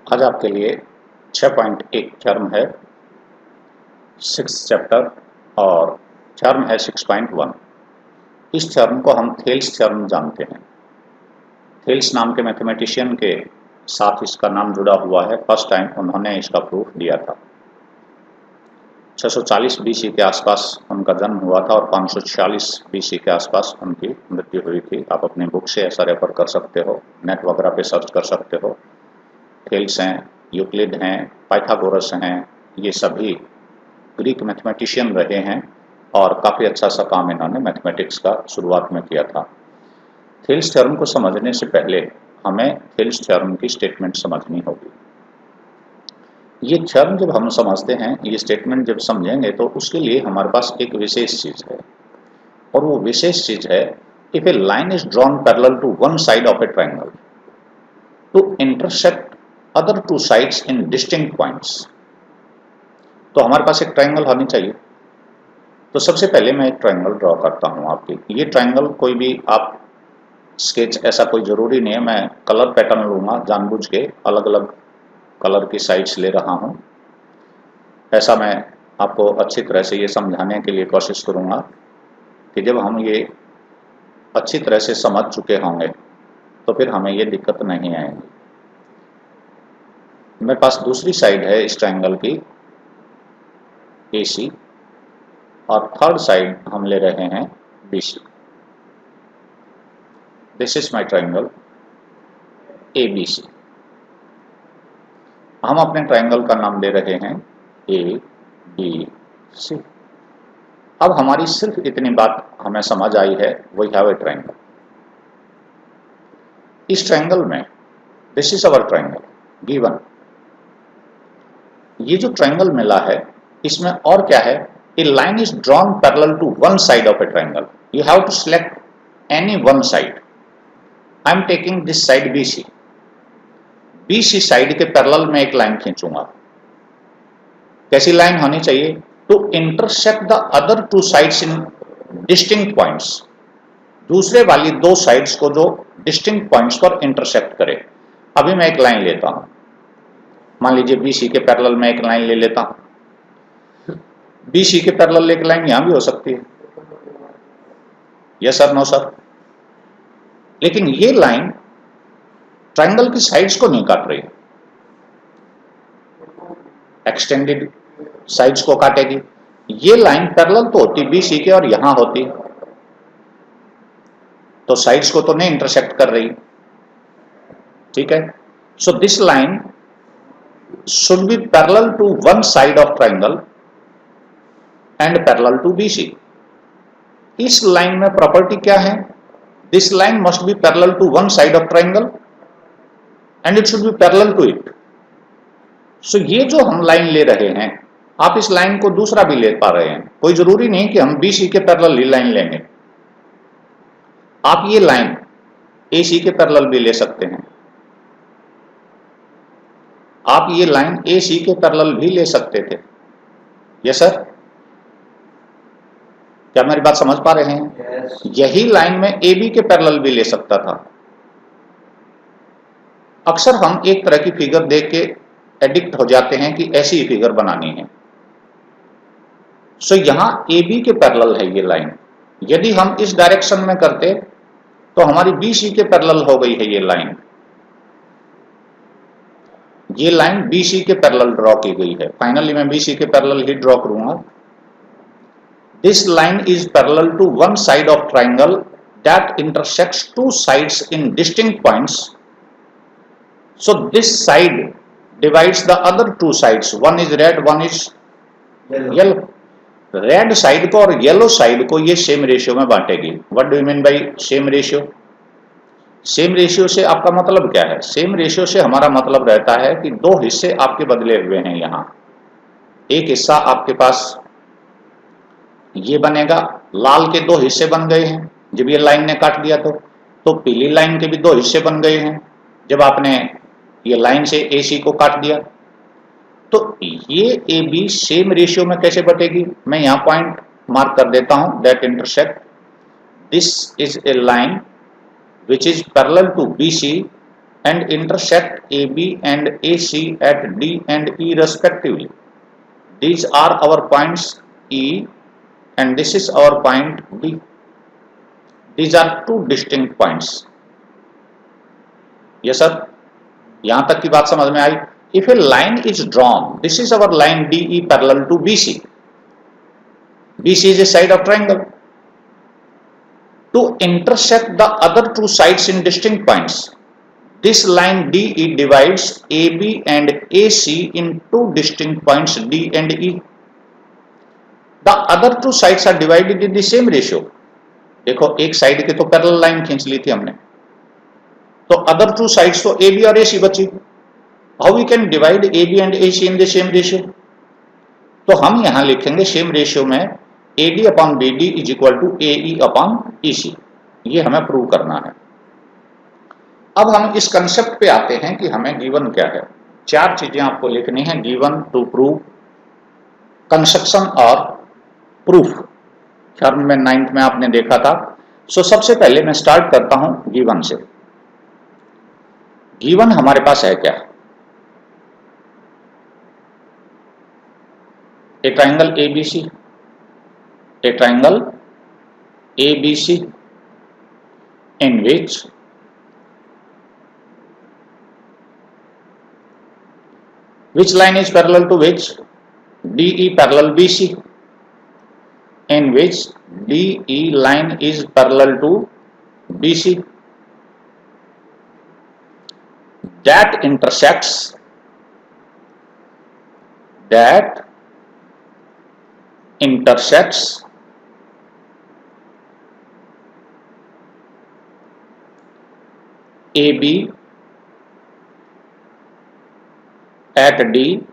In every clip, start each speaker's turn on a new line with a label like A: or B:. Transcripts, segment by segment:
A: आज आपके लिए 6.1 टर्म है 6 चैप्टर और टर्म है 6.1। इस टर्म को हम थेल्स टर्म जानते हैं। थेल्स नाम के मैथमेटिशियन के साथ इसका नाम जुड़ा हुआ है। फर्स्ट टाइम उन्होंने इसका प्रूफ दिया था। 640 बीसी के आसपास उनका जन्म हुआ था और 546 बीसी के आसपास उनकी मृत्यु हुई थी। आप अपनी बुक से ऐसा रेफर कर सकते हो, नेट वगैरह पे सर्च कर सकते हो। थेल्स हैं, यूक्लिड हैं, पाइथागोरस हैं, ये सभी ग्रीक मैथमेटिशियन रहे हैं और काफ़ी अच्छा सा काम इन्होंने मैथमेटिक्स का शुरुआत में किया था। थेल्स थ्योरम को समझने से पहले हमें थेल्स थ्योरम की स्टेटमेंट समझनी होगी। ये थ्योरम जब हम समझते हैं, ये स्टेटमेंट जब समझेंगे तो उसके लिए हमारे पास एक विशेष चीज़ है और वो विशेष चीज़ है, if a line is drawn parallel to one side of a triangle to intersect other two sides in distinct points. तो हमारे पास एक ट्रायंगल होनी चाहिए। तो सबसे पहले मैं एक ट्रायंगल ड्रॉ करता हूँ आपकी। ये ट्रायंगल कोई भी आप स्केच, ऐसा कोई ज़रूरी नहीं है, मैं कलर पैटर्न लूँगा, जानबूझ के अलग अलग कलर की साइड्स ले रहा हूँ। ऐसा मैं आपको अच्छी तरह से ये समझाने के लिए कोशिश करूँगा कि जब हम ये अच्छी तरह से समझ चुके होंगे तो फिर हमें ये दिक्कत नहीं आएगी। मेरे पास दूसरी साइड है इस ट्रायंगल की AC और थर्ड साइड हम ले रहे हैं BC। This is my triangle ABC। हम अपने ट्रायंगल का नाम दे रहे हैं ABC। अब हमारी सिर्फ इतनी बात हमें समझ आई है, वी हैव ए ट्रायंगल। इस ट्रायंगल में this is our triangle given. ये जो ट्रायंगल मिला है इसमें और क्या है, a line is drawn parallel to one side of a triangle. You have to select any one side. I am taking this side BC। BC side के parallel में एक लाइन खींचूंगा। कैसी लाइन होनी चाहिए? To intersect the other two sides in distinct points. दूसरे वाली दो साइड्स को जो डिस्टिंक्ट पॉइंट्स पर इंटरसेक्ट करे। अभी मैं एक लाइन लेता हूं, मान लीजिए BC के पैरेलल में एक लाइन ले लेता हूं। BC के पैरेलल एक लाइन यहां भी हो सकती है, यस सर, नो सर। लेकिन ये लाइन ट्रायंगल की साइड्स को नहीं काट रही, एक्सटेंडेड साइड्स को काटेगी। ये लाइन पैरेलल तो होती BC के और यहां होती, तो साइड्स को तो नहीं इंटरसेक्ट कर रही, ठीक है। So this line should be parallel to one side of triangle and parallel to BC। इस लाइन में प्रॉपर्टी क्या है? This line must be parallel to one side of triangle and it should be parallel to it. So ये जो हम line ले रहे हैं, आप इस लाइन को दूसरा भी ले पा रहे हैं। कोई जरूरी नहीं कि हम BC के पैरेलल ही लाइन लेंगे। आप ये लाइन AC के पैरेलल भी ले सकते हैं। आप ये लाइन AC के पैरेलल भी ले सकते थे, यस सर। क्या मेरी बात समझ पा रहे हैं? yes. यही लाइन में AB के पैरेलल भी ले सकता था। अक्सर हम एक तरह की फिगर देख के एडिक्ट हो जाते हैं कि ऐसी ही फिगर बनानी है। सो यहां AB के पैरेलल है ये लाइन। यदि हम इस डायरेक्शन में करते तो हमारी BC के पैरेलल हो गई है ये लाइन। ये लाइन BC के पैरेलल ड्रॉ की गई है। फाइनली मैं BC के पैरेलल ही ड्रॉ करूंगा। This line is parallel to one side of triangle that intersects two sides in distinct points. So this side divides the other two sides. One is red, one is yellow. Red side को और yellow side को ये same ratio में बांटेगी। What do you mean by same ratio? Same ratio से आपका मतलब क्या है? सेम रेशियो से हमारा मतलब रहता है कि दो हिस्से आपके बदले हुए हैं। यहाँ एक हिस्सा आपके पास ये बनेगा, लाल के दो हिस्से बन गए हैं जब ये लाइन ने काट दिया तो पीली लाइन के भी दो हिस्से बन गए हैं जब आपने ये लाइन से AC को काट दिया। तो ये AB सेम रेशियो में कैसे बटेगी? मैं यहां पॉइंट मार्क कर देता हूं, that intersect this is A line which is parallel to BC and intersect AB and AC at D and E respectively. These are our points E and this is our point B. These are two distinct points. Yes sir, यहां तक की बात समझ में आई. If a line is drawn, this is our line DE parallel to BC. BC is a side of triangle. To intersect the other two sides in distinct points, this line DE divides AB and AC in two distinct points D and E. The other two sides are divided in the same ratio. देखो एक side के तो parallel line खींच ली थी हमने, तो other two sides तो AB और AC बची. How we can divide AB and AC in the same ratio? तो हम यहां लिखेंगे सेम रेशियो में AD upon BD is equal to AE upon EC. ये हमें प्रूव करना है. अब हम इस कंसेप्ट पे आते हैं कि हमें गिवन क्या है. चार चीजें आपको लिखनी है गिवन, टू प्रूव, कंस्ट्रक्शन और प्रूफ. टर्म में 9th में आपने देखा था. सो सबसे पहले मैं स्टार्ट करता हूं गिवन से. गिवन हमारे पास है क्या? ए triangle ABC, A triangle ABC in which line is parallel to which? DE parallel BC, in which DE line is parallel to BC, that intersects AB at D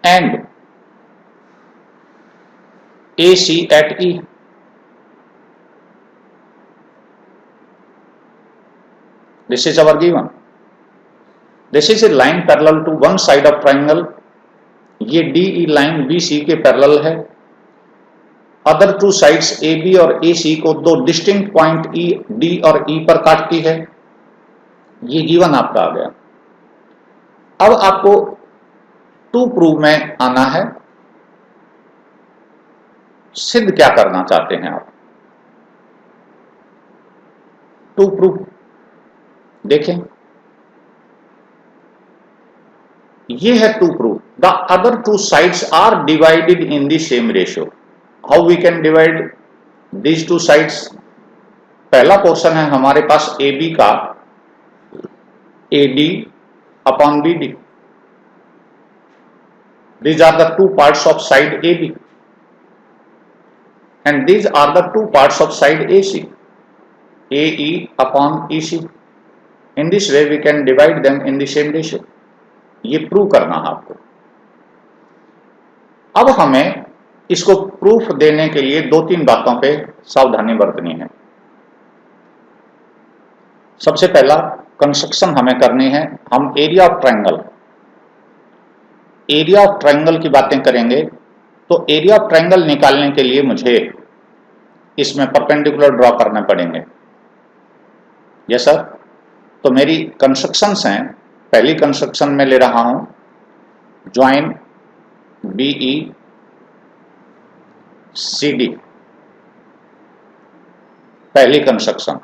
A: and AC at E. This is our given. This is a line parallel to one side of triangle. ये DE line BC के parallel है. Other two sides AB और AC को दो distinct point D और E पर काटती है. ये गिवन आपका आ गया. अब आपको टू प्रूव में आना है. सिद्ध क्या करना चाहते हैं आप? टू प्रूव देखें, ये है to prove. The other two sides are divided in the same ratio. How we can divide these two sides? पहला पोर्शन है हमारे पास AB का, AD upon BD. These are the two parts of side AB and these are the two parts of side AC, AE upon EC. In this way we can divide them in the same ratio. ये prove करना है आपको. अब हमें इसको proof देने के लिए दो तीन बातों पे सावधानी बरतनी है. सबसे पहला कंस्ट्रक्शन हमें करनी है. हम एरिया ऑफ ट्रायंगल की बातें करेंगे. तो एरिया ऑफ ट्रायंगल निकालने के लिए मुझे इसमें परपेंडिकुलर ड्रॉ करने पड़ेंगे. Yes sir. तो मेरी कंस्ट्रक्शंस हैं. पहली कंस्ट्रक्शन में ले रहा हूं ज्वाइन BE CD, पहली कंस्ट्रक्शन.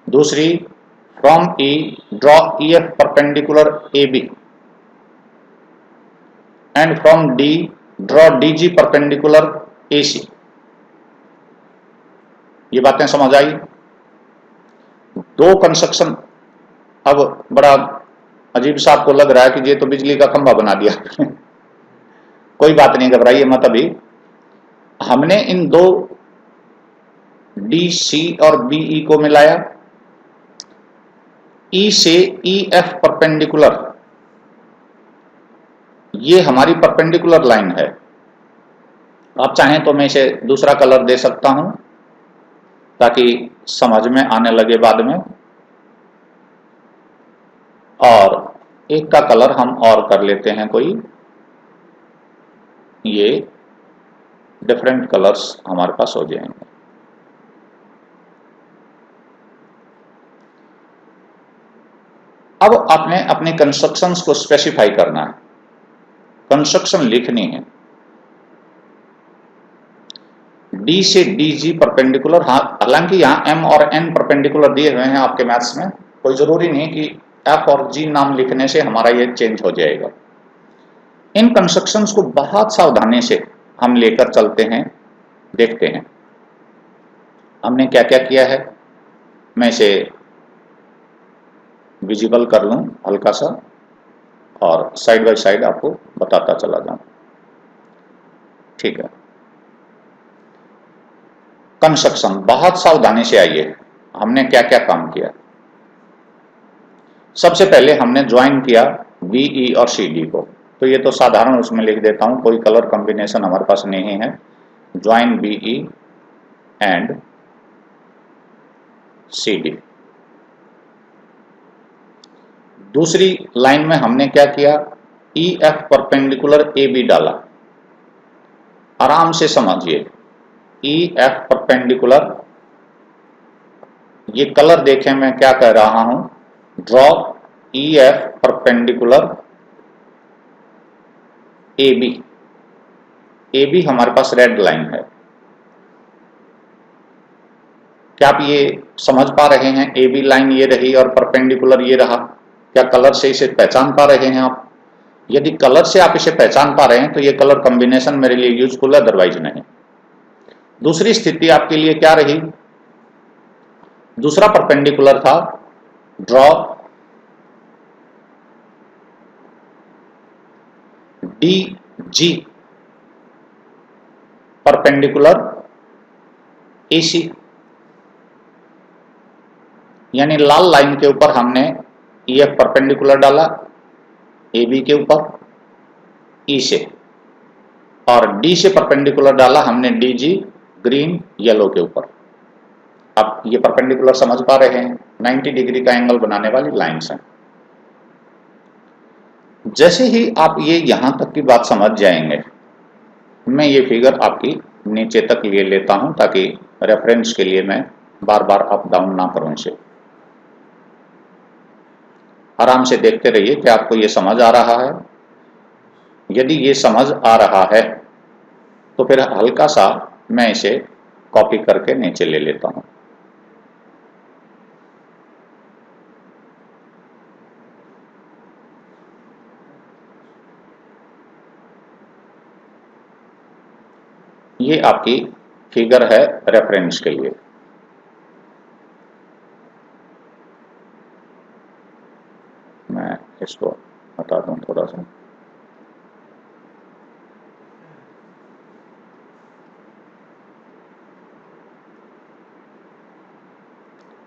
A: दूसरी from E draw EF perpendicular AB and from D draw DG perpendicular AC. ये बातें समझ आई? दो कंस्ट्रक्शन. अब बड़ा अजीब सा आपको लग रहा है कि ये तो बिजली का खंभा बना दिया. कोई बात नहीं, घबराइए मत. अभी हमने इन दो DC और BE को मिलाया. E से EF परपेंडिकुलर, ये हमारी परपेंडिकुलर लाइन है. आप चाहें तो मैं इसे दूसरा कलर दे सकता हूं ताकि समझ में आने लगे बाद में. और एक का कलर हम और कर लेते हैं कोई. ये डिफरेंट कलर्स हमारे पास हो जाएंगे. अब आपने अपने कंस्ट्रक्शंस को स्पेसिफाई करना है, कंस्ट्रक्शन लिखनी है। डी से डी जी परपेंडिकुलर, हालांकि यहाँ एम और एन परपेंडिकुलर दिए हुए हैं आपके मैथ्स में, कोई जरूरी नहीं कि एफ और जी नाम लिखने से हमारा ये चेंज हो जाएगा। इन कंस्ट्रक्शंस को बहुत सावधानी से हम लेकर चलते हैं, देखते हैं हमने क्या क्या किया है। मैं इसे विजिबल कर लूं हल्का सा और साइड बाय साइड आपको बताता चला जाऊं। ठीक है, कंस्ट्रक्शन बहुत सावधानी से आइए, हमने क्या क्या काम किया। सबसे पहले हमने ज्वाइन किया बीई और सीडी को, तो ये तो साधारण उसमें लिख देता हूं, कोई कलर कॉम्बिनेशन हमारे पास नहीं है। Join BE and CD. दूसरी लाइन में हमने क्या किया, E F perpendicular A B डाला। आराम से समझिए, ई एफ परपेंडिकुलर, ये कलर देखें मैं क्या कह रहा हूं, draw E F perpendicular A B. A B हमारे पास रेड लाइन है, क्या आप ये समझ पा रहे हैं? ए बी लाइन ये रही और परपेंडिकुलर ये रहा, क्या कलर से इसे पहचान पा रहे हैं आप? यदि कलर से आप इसे पहचान पा रहे हैं तो ये कलर कॉम्बिनेशन मेरे लिए यूजफुल है, अदरवाइज नहीं। दूसरी स्थिति आपके लिए क्या रही, दूसरा परपेंडिकुलर था, draw D G perpendicular AC, यानी लाल लाइन के ऊपर हमने ई एफ परपेंडिकुलर डाला ए बी के ऊपर ई से, और डी से परपेंडिकुलर डाला हमने डी जी ग्रीन येलो के ऊपर। आप ये परपेंडिकुलर समझ पा रहे हैं, 90 डिग्री का एंगल बनाने वाली लाइंस हैं। जैसे ही आप ये यहां तक की बात समझ जाएंगे, मैं ये फिगर आपकी नीचे तक ले लेता हूं ताकि रेफरेंस के लिए मैं बार बार अप डाउन ना करूं इसे। आराम से देखते रहिए कि आपको ये समझ आ रहा है। यदि ये समझ आ रहा है तो फिर हल्का सा मैं इसे कॉपी करके नीचे ले लेता हूं। ये आपकी फिगर है रेफरेंस के लिए। मैं इसको हटा दूं थोड़ा सा।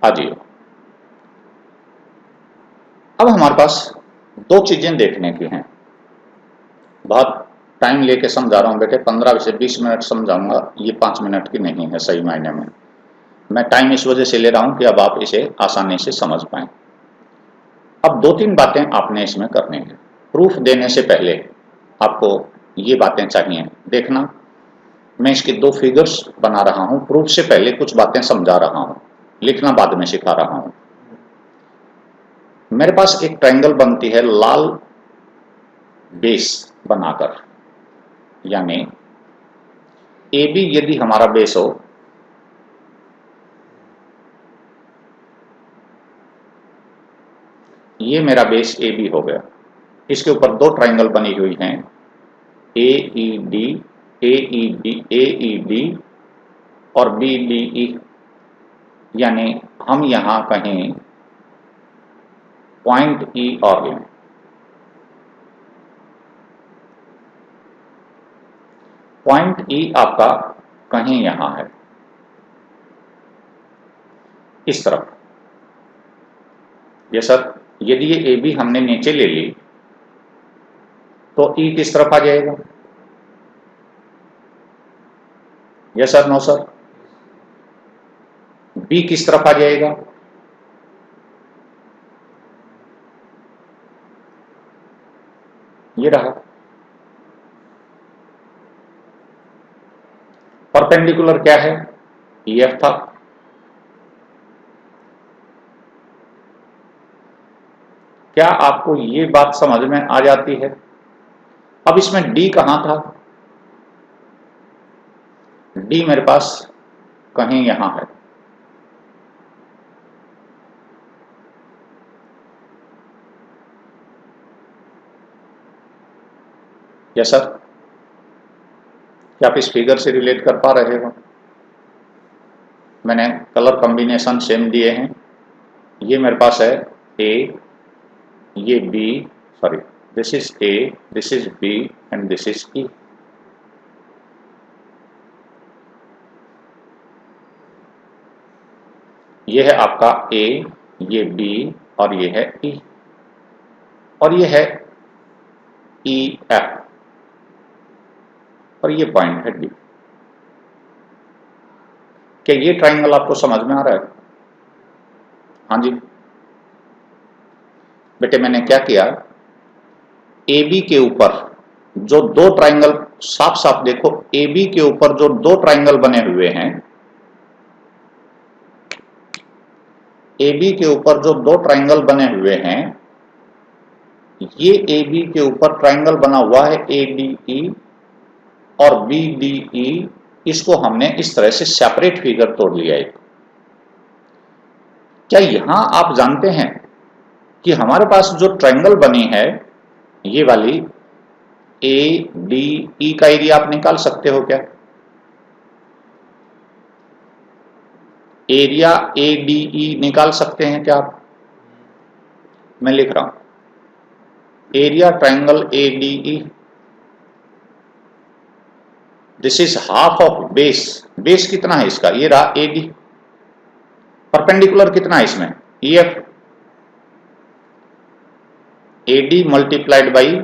A: आ जाइए, अब हमारे पास दो चीजें देखने की हैं। बहुत टाइम लेके समझा रहा हूं बेटे, 15 से 20 मिनट समझाऊंगा, ये 5 मिनट की नहीं है सही मायने में। मैं टाइम इस वजह से ले रहा हूं कि अब आप इसे आसानी से समझ पाएं। अब दो तीन बातें आपने इसमें करनी है। प्रूफ देने से पहले आपको ये बातें चाहिए देखना। मैं इसके दो फिगर्स बना रहा हूं, प्रूफ से पहले कुछ बातें समझा रहा हूं, लिखना बाद में सिखा रहा हूं। मेरे पास एक ट्रायंगल बनती है लाल बेस बनाकर, यानी ए बी यदि हमारा बेस हो, ये मेरा बेस ए बी हो गया। इसके ऊपर दो ट्रायंगल बनी हुई हैं, ए ई डी, ए ई डी, ए ई डी और बी डी ई, यानी हम यहां कहीं पॉइंट ई और लें। पॉइंट ई आपका कहीं यहां है, इस तरफ। ये सर, यदि ये ए बी हमने नीचे ले ली तो ई किस तरफ आ जाएगा? Yes sir, no sir? B किस तरफ आ जाएगा? ये रहा। परपेंडिकुलर क्या है? ई एफ था। क्या आपको ये बात समझ में आ जाती है? अब इसमें डी कहां था? डी मेरे पास कहीं यहां है। यस सर, क्या आप इस फिगर से रिलेट कर पा रहे हो? मैंने कलर कॉम्बिनेशन सेम दिए हैं। ये मेरे पास है ए, ये B, sorry this is A, this is B and this is E. ये है आपका ए, ये बी और ये है ई, और ये है ई एफ, और ये पॉइंट है डी। क्या ये ट्राइंगल आपको समझ में आ रहा है? हाँ जी बेटे, मैंने क्या किया, ए बी के ऊपर जो दो ट्राइंगल, साफ साफ देखो, ए बी के ऊपर जो दो ट्राइंगल बने हुए हैं, ए बी के ऊपर जो दो ट्राइंगल बने हुए हैं, ये ए बी के ऊपर ट्राइंगल बना हुआ है ए डी ई और बी डी ई, इसको हमने इस तरह से सेपरेट फिगर तोड़ लिया है। क्या यहां आप जानते हैं कि हमारे पास जो ट्राइंगल बनी है, ये वाली ए डी ई का एरिया आप निकाल सकते हो क्या? एरिया ए डी ई निकाल सकते हैं क्या आप? मैं लिख रहा हूं area triangle A D E, this is half of base. Base कितना है इसका? ये रहा ए डी। परपेंडिकुलर कितना है इसमें? E F. A D multiplied by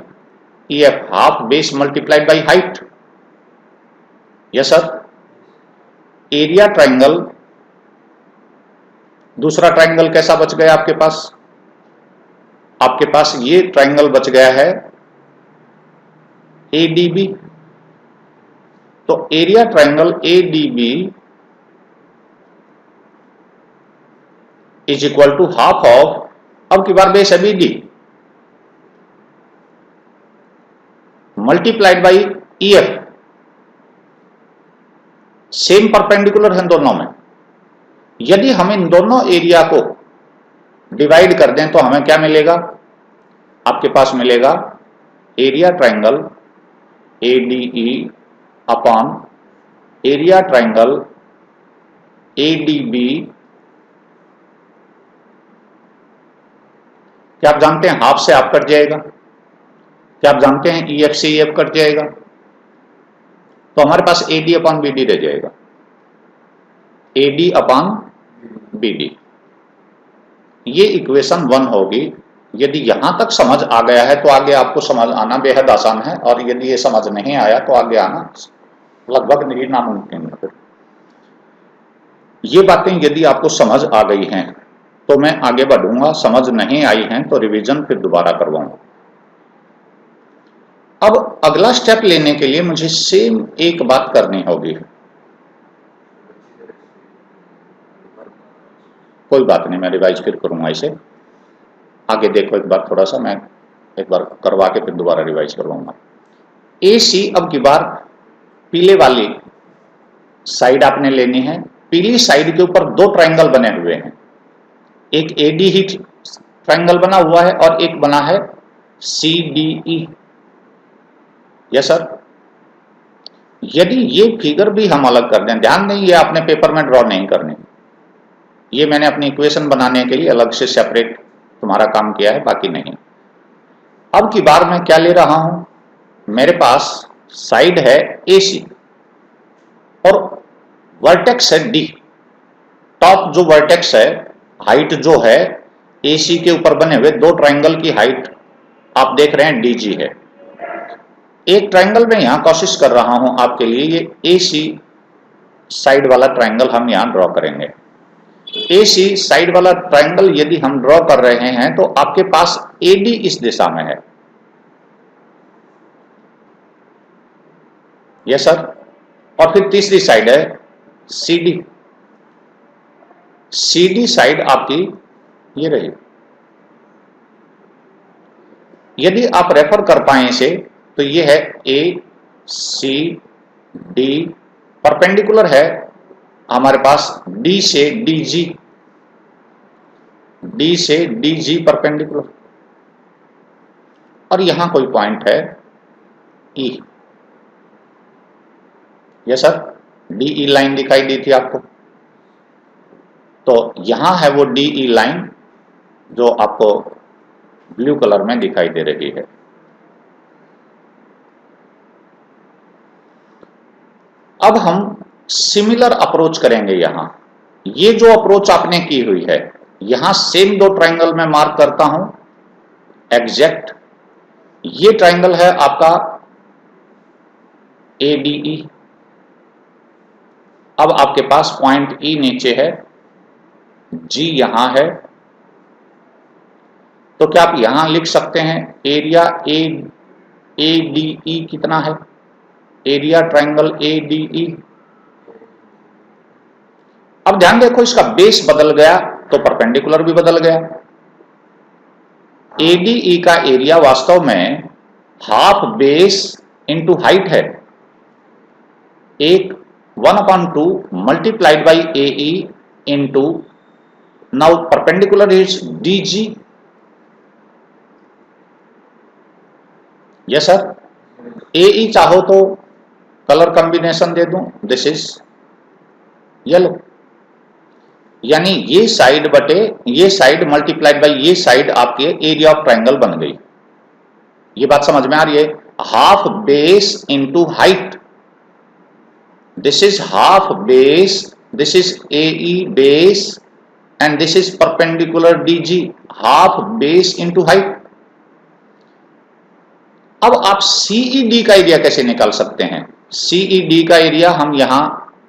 A: E F, half base multiplied by height. Yes sir. Area triangle, दूसरा triangle कैसा बच गया आपके पास? आपके पास ये ट्राइंगल बच गया है ए डी बी। तो area triangle A D B is equal to half of, अब की बार बेस है B D, multiplied by E F. Same perpendicular है दोनों में। यदि हम इन दोनों एरिया को डिवाइड कर दें तो हमें क्या मिलेगा? आपके पास मिलेगा area triangle A D E upon area triangle A D B. क्या आप जानते हैं हाफ से हाफ कट जाएगा? क्या आप जानते हैं ई एफ से ई एफ कट जाएगा? तो हमारे पास A D upon B D रह जाएगा, A D upon B D. ये इक्वेशन 1 होगी। यदि यहां तक समझ आ गया है तो आगे आपको समझ आना बेहद आसान है, और यदि ये समझ नहीं आया तो आगे आना लगभग ही नामुमकिन है। ये बातें यदि आपको समझ आ गई हैं तो मैं आगे बढ़ूंगा, समझ नहीं आई हैं तो रिवीजन फिर दोबारा करवाऊंगा। अब अगला स्टेप लेने के लिए मुझे सेम एक बात करनी होगी। कोई बात नहीं, मैं रिवाइज फिर करूंगा इसे। आगे देखो एक बार, थोड़ा सा मैं एक बार करवा के फिर दोबारा रिवाइज करवाऊंगा। ए सी अब की बार पीले वाली साइड आपने लेनी है। पीली साइड के ऊपर दो ट्राइंगल बने हुए हैं, एक ए डी ही ट्राइंगल बना हुआ है और एक बना है C D E. Yes sir. यदि ये फिगर भी हम अलग कर दें, ध्यान दें ये आपने पेपर में ड्रॉ नहीं करनी, ये मैंने अपनी इक्वेशन बनाने के लिए अलग से सेपरेट तुम्हारा काम किया है, बाकी नहीं। अब की बार मैं क्या ले रहा हूं, मेरे पास साइड है AC और वर्टेक्स है D। टॉप जो वर्टेक्स है, हाइट जो है AC के ऊपर बने हुए दो ट्राइंगल की हाइट आप देख रहे हैं DG है। एक ट्राइंगल में यहां कोशिश कर रहा हूं आपके लिए, ये AC साइड वाला ट्राइंगल हम यहां ड्रॉ करेंगे। AC साइड वाला ट्राइंगल यदि हम ड्रॉ कर रहे हैं तो आपके पास AD इस दिशा में है। Yes sir. और फिर तीसरी साइड है CD। CD साइड आपकी ये रही। यदि आप रेफर कर पाए इसे तो ये है ए सी डी, परपेंडिकुलर है हमारे पास डी से डी जी, डी से डी जी परपेंडिकुलर, और यहां कोई पॉइंट है ई। ये सर डी ई लाइन दिखाई दी थी आपको, तो यहां है वो डी ई लाइन जो आपको ब्लू कलर में दिखाई दे रही है। अब हम सिमिलर अप्रोच करेंगे यहां। ये जो अप्रोच आपने की हुई है, यहां सेम दो ट्रायंगल में मार्क करता हूं एग्जैक्ट। ये ट्रायंगल है आपका एडीई। अब आपके पास पॉइंट ई नीचे है, जी यहां है, तो क्या आप यहां लिख सकते हैं एरिया एडीई कितना है, एरिया ट्रायंगल एडीई। अब ध्यान देखो इसका बेस बदल गया तो परपेंडिकुलर भी बदल गया। एडीई का एरिया वास्तव में हाफ बेस इंटू हाइट है, एक 1/2 multiplied by A E into, now perpendicular is D G. Yes sir, A E चाहो तो कलर कॉम्बिनेशन दे दूं, दिस इज येलो, यानी ये साइड बटे ये साइड मल्टीप्लाइड बाई ये साइड आपके एरिया ऑफ ट्रायंगल बन गई। ये बात समझ में आ रही है, half base into height, this is half base, this is AE base and this is perpendicular DG, half base into height. अब आप सीईडी का एरिया कैसे निकाल सकते हैं? सीईडी का एरिया हम यहां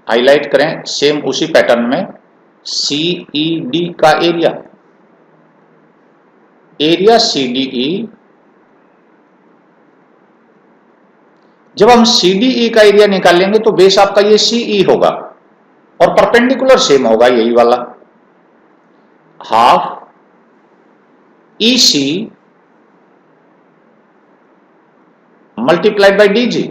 A: हाईलाइट करें सेम उसी पैटर्न में, सीईडी का एरिया, एरिया सीडीई। जब हम सीडीई का एरिया निकालेंगे तो बेस आपका ये सीई होगा और परपेंडिकुलर सेम होगा यही वाला, half EC multiplied by DG.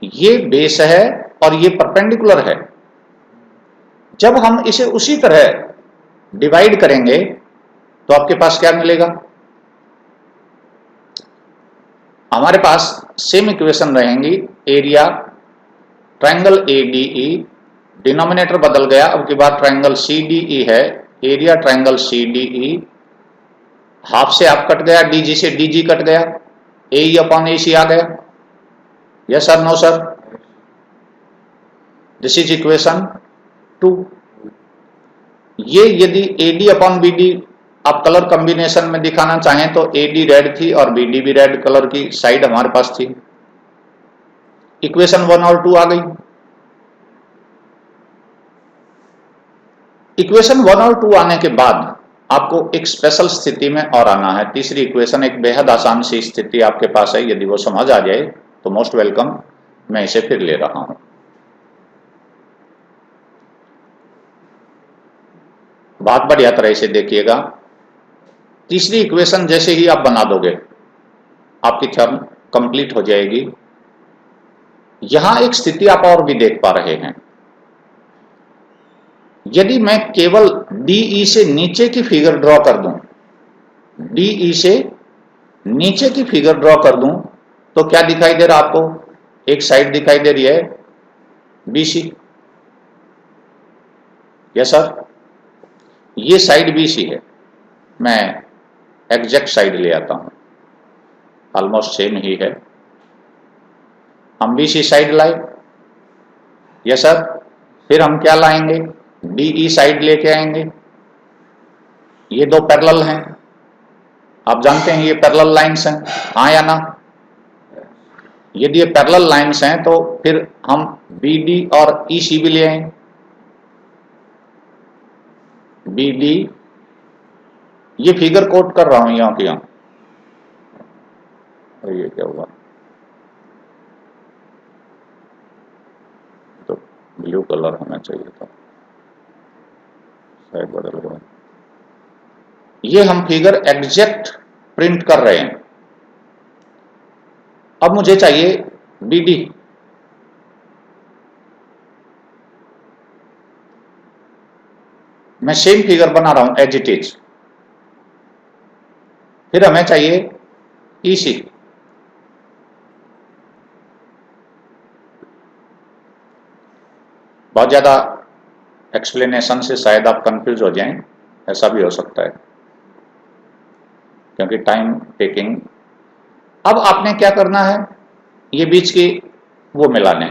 A: ये बेस है और ये परपेंडिकुलर है। जब हम इसे उसी तरह डिवाइड करेंगे तो आपके पास क्या मिलेगा, हमारे पास सेम इक्वेशन रहेंगी, एरिया ट्रायंगल एडीई, डिनोमिनेटर बदल गया, अब की बार ट्रायंगल सीडीई है, एरिया ट्रायंगल सीडीई, हाफ से हाफ कट गया, डीजी से डीजी कट गया, एई अपॉन एसी आ गया। Yes sir, no sir, this is equation 2। ये यदि एडी अपॉन बीडी आप कलर कॉम्बिनेशन में दिखाना चाहें तो एडी रेड थी और बीडी भी रेड कलर की साइड हमारे पास थी, इक्वेशन 1 और 2 आ गई। इक्वेशन 1 और 2 आने के बाद आपको एक स्पेशल स्थिति में और आना है, तीसरी इक्वेशन, एक बेहद आसान सी स्थिति आपके पास है, यदि वो समझ आ जाए तो मोस्ट वेलकम, मैं इसे फिर ले रहा हूं। बात बढ़िया तरह से देखिएगा, तीसरी इक्वेशन जैसे ही आप बना दोगे आपकी थ्योरम कंप्लीट हो जाएगी। यहां एक स्थिति आप और भी देख पा रहे हैं, यदि मैं केवल डीई से नीचे की फिगर ड्रॉ कर दूं, डीई से नीचे की फिगर ड्रॉ कर दूं तो क्या दिखाई दे रहा आपको, एक साइड दिखाई दे रही है बीसी। यस सर, ये साइड बीसी है, मैं एग्जैक्ट साइड ले आता हूं, ऑलमोस्ट सेम ही है, हम बीसी साइड लाए। यस सर, फिर हम क्या लाएंगे, डीई साइड लेके आएंगे। ये दो पैरेलल हैं, आप जानते हैं ये पैरेलल लाइंस हैं, हाँ या ना? यदि ये पैरेलल लाइंस हैं तो फिर हम बीडी और ईसी भी ले आए, बीडी, ये फिगर कोट कर रहा हूं यहां की यहां, ये क्या हुआ, तो ब्लू कलर होना चाहिए था, शायद बदल गया। ये हम फिगर एग्जैक्ट प्रिंट कर रहे हैं। अब मुझे चाहिए BD। मैं सेम फिगर बना रहा हूं एज इट इज। फिर हमें चाहिए EC। बहुत ज्यादा एक्सप्लेनेशन से शायद आप कंफ्यूज हो जाएं, ऐसा भी हो सकता है क्योंकि टाइम टेकिंग। अब आपने क्या करना है, ये बीच की वो मिलाने,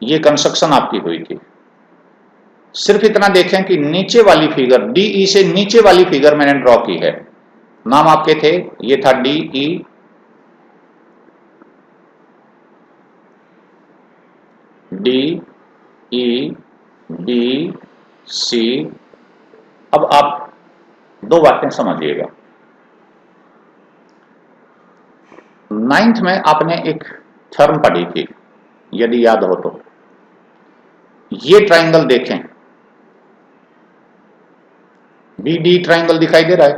A: ये कंस्ट्रक्शन आपकी हुई थी। सिर्फ इतना देखें कि नीचे वाली फिगर DE से नीचे वाली फिगर मैंने ड्रॉ की है। नाम आपके थे, ये था DE, BC। अब आप दो बातें समझिएगा। 9th में आपने एक थर्म पढ़ी थी, यदि याद हो तो। ये ट्राइंगल देखें, BD ट्राइंगल दिखाई दे रहा है?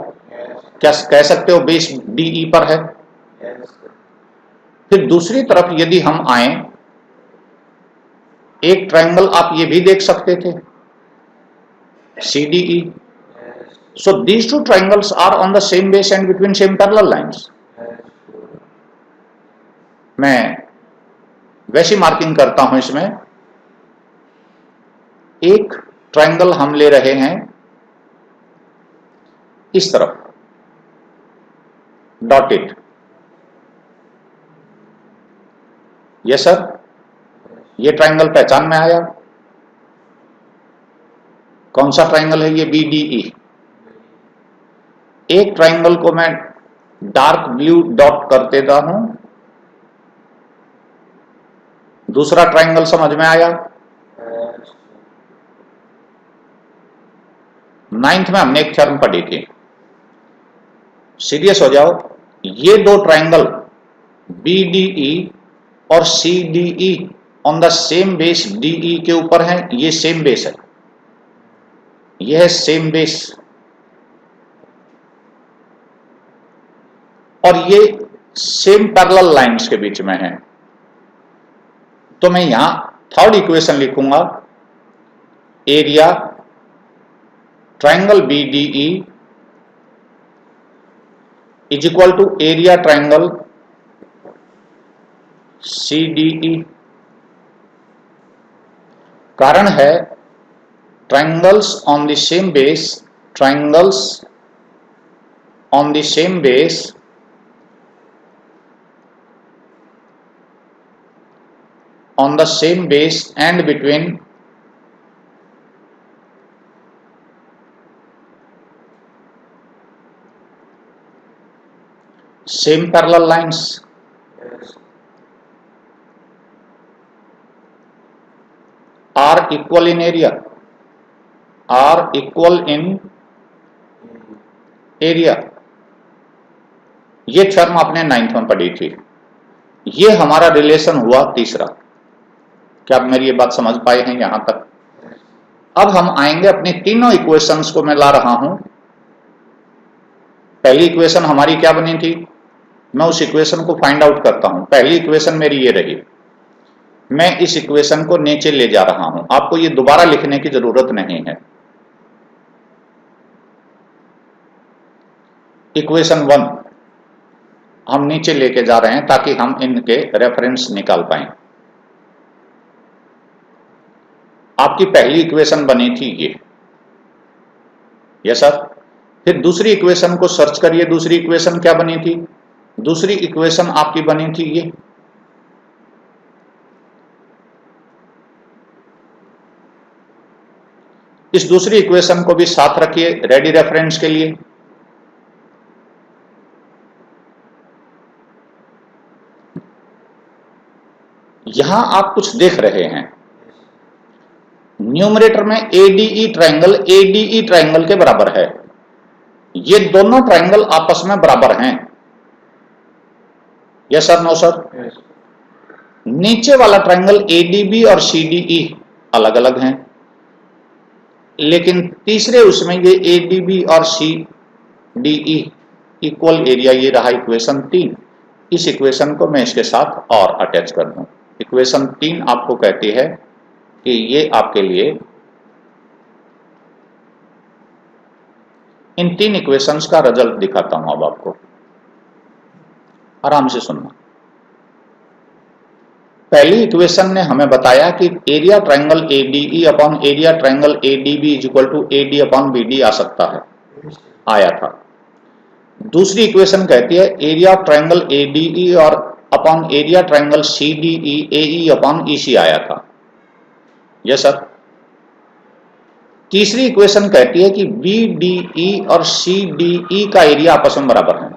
A: क्या कह सकते हो बेस DE पर है? फिर दूसरी तरफ यदि हम आए, एक ट्राइंगल आप ये भी देख सकते थे, CDE। So these two triangles are on the same base and between same parallel lines. मैं वैसी मार्किंग करता हूं इसमें। एक ट्राइंगल हम ले रहे हैं इस तरफ, डॉटेड। यस सर, ये ट्राइंगल पहचान में आया? कौन सा ट्राइंगल है ये? BDE। एक ट्राइंगल को मैं डार्क ब्लू डॉट कर देता हूं, दूसरा ट्राइंगल समझ में आया? 9th में हमने एक थ्योरम पढ़ी थी, सीरियस हो जाओ। ये दो ट्राइंगल BDE और CDE on the same base DE के ऊपर है। ये सेम बेस है, यह है सेम बेस, और ये सेम पैरेलल लाइंस के बीच में है। तो मैं यहां थर्ड इक्वेशन लिखूंगा, area triangle BDE is equal to area triangle CDE। कारण है triangles on the same base, triangles on the same base on the same base and between same parallel lines are equal in area, are equal in area। ये term आपने 9th में पढ़ी थी। ये हमारा relation हुआ तीसरा। क्या आप मेरी ये बात समझ पाए हैं यहां तक? अब हम आएंगे अपनी तीनों इक्वेशंस को मैं ला रहा हूं। पहली इक्वेशन हमारी क्या बनी थी, मैं उस इक्वेशन को फाइंड आउट करता हूं। पहली इक्वेशन मेरी ये रही, मैं इस इक्वेशन को नीचे ले जा रहा हूं। आपको ये दोबारा लिखने की जरूरत नहीं है। इक्वेशन 1 हम नीचे लेके जा रहे हैं ताकि हम इनके रेफरेंस निकाल पाएं। आपकी पहली इक्वेशन बनी थी ये, यस सर। फिर दूसरी इक्वेशन को सर्च करिए, दूसरी इक्वेशन क्या बनी थी? दूसरी इक्वेशन आपकी बनी थी ये। इस दूसरी इक्वेशन को भी साथ रखिए रेडी रेफरेंस के लिए। यहां आप कुछ देख रहे हैं, न्यूमरेटर में ADE ट्राइंगल के बराबर है। ये दोनों ट्राइंगल आपस में बराबर हैं, यस सर, नो सर? नीचे वाला ट्राइंगल ADB और CDE अलग अलग हैं। लेकिन तीसरे उसमें ये ADB और CDE इक्वल एरिया, ये रहा इक्वेशन 3। इस इक्वेशन को मैं इसके साथ और अटैच कर दूं। इक्वेशन 3 आपको कहती है कि ये आपके लिए इन 3 इक्वेशंस का रिजल्ट दिखाता हूं। अब आपको आराम से सुनना। पहली इक्वेशन ने हमें बताया कि area triangle ADE upon area triangle ADB is equal to AD upon BD आ सकता है, आया था। दूसरी इक्वेशन कहती है एरिया ऑफ ट्रायंगल ADE और upon area triangle CDE AE upon EC आया था। Yes sir. तीसरी इक्वेशन कहती है कि BDE और CDE का एरिया आपस में बराबर है।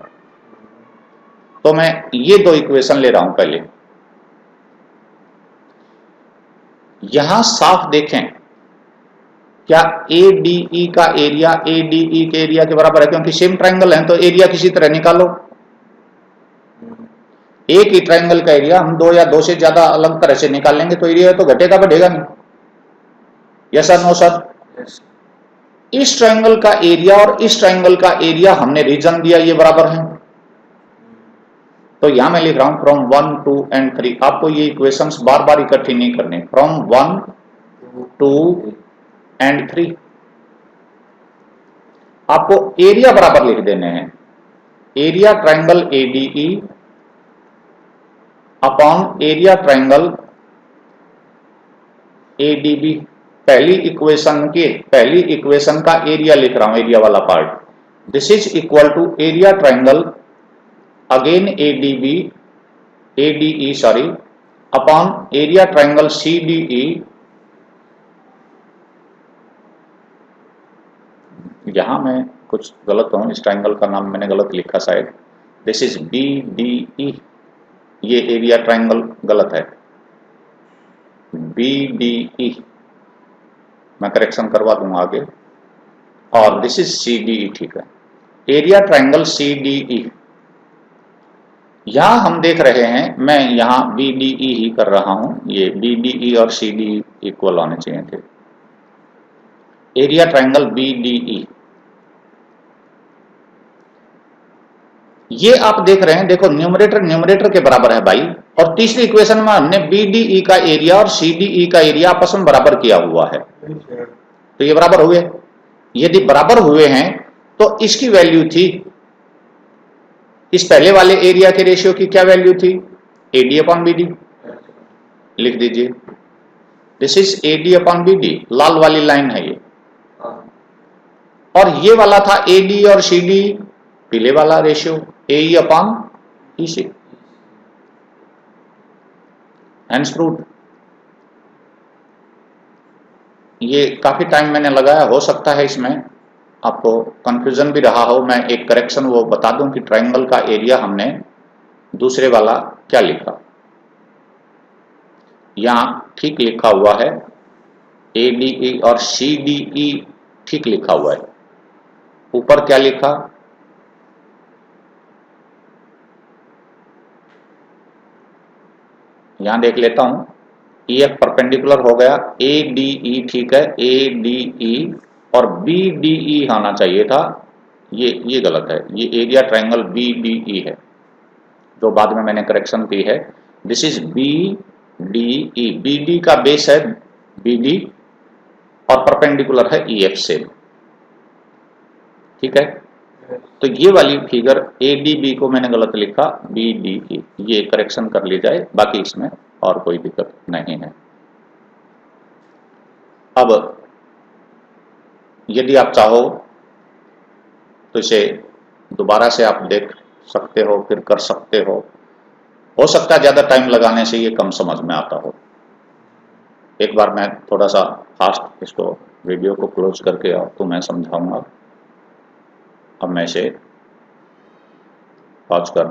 A: तो मैं ये दो इक्वेशन ले रहा हूं। पहले यहां साफ देखें, क्या ADE का एरिया ADE के एरिया के बराबर है? क्योंकि सेम ट्रायंगल है तो एरिया किसी तरह निकालो। एक ही ट्रायंगल का एरिया हम दो या दो से ज्यादा अलग तरह से निकाल लेंगे तो एरिया तो घटेगा बढ़ेगा नहीं। Yes sir, no sir. इस ट्रायंगल का एरिया और इस ट्रायंगल का एरिया हमने रीजन दिया, ये बराबर है। तो यहां मैं लिख रहा हूं फ्रॉम 1, 2 एंड 3। आपको ये इक्वेशंस बार बार इकट्ठी नहीं करनी। फ्रॉम 1, 2 एंड 3 आपको एरिया बराबर लिख देने हैं। Area triangle ADE upon area triangle ADB। पहली इक्वेशन का एरिया लिख रहा हूं, एरिया वाला part. This is equal to area triangle again ADE sorry upon area triangle CDE। यहां मैं कुछ गलत हूं, इस ट्रायंगल का नाम मैंने गलत लिखा शायद। दिस इज BDE, ये एरिया ट्रायंगल गलत है। BDE मैं करेक्शन करवा दूंगा आगे। और दिस इज CDE, ठीक है। एरिया ट्रायंगल CDE यहां हम देख रहे हैं, मैं यहां BDE ही कर रहा हूं। ये BDE और CDE इक्वल होने चाहिए थे। एरिया ट्रायंगल BDE ये आप देख रहे हैं, देखो न्यूमरेटर के बराबर है भाई। और तीसरी इक्वेशन में हमने BDE का एरिया और CDE का एरिया आपस में बराबर किया हुआ है, तो ये बराबर हुए। यदि बराबर हुए हैं तो इसकी वैल्यू थी, इस पहले वाले एरिया के रेशियो की क्या वैल्यू थी? AD upon BD। लिख दीजिए this is AD upon BD, लाल वाली लाइन है ये। और ये वाला था AD और CD, पीले वाला ratio AE upon EC। Hands fruit. ये काफी टाइम मैंने लगाया, हो सकता है इसमें आपको कंफ्यूजन भी रहा हो। मैं एक करेक्शन वो बता दूं कि ट्रायंगल का एरिया हमने दूसरे वाला क्या लिखा। यहां ठीक लिखा हुआ है ADE और CDE, ठीक लिखा हुआ है। ऊपर क्या लिखा? यहां देख लेता हूं। EF परपेंडिकुलर हो गया, ADE ठीक है, ADE और BDE आना चाहिए था। ये गलत है, ये एरिया ट्रायंगल BDE है जो बाद में मैंने करेक्शन की है। This is BDE। BD का बेस है BD और परपेंडिकुलर है EF से, ठीक है। तो ये वाली फिगर ADB को मैंने गलत लिखा, BDE। ये करेक्शन कर ली जाए, बाकी इसमें और कोई दिक्कत नहीं है। अब यदि आप चाहो तो इसे दोबारा से आप देख सकते हो, फिर कर सकते हो सकता है ज्यादा टाइम लगाने से ये कम समझ में आता हो। एक बार मैं थोड़ा सा फास्ट इसको वीडियो को क्लोज करके तो मैं समझाऊंगा। अब मैं इसे पॉज कर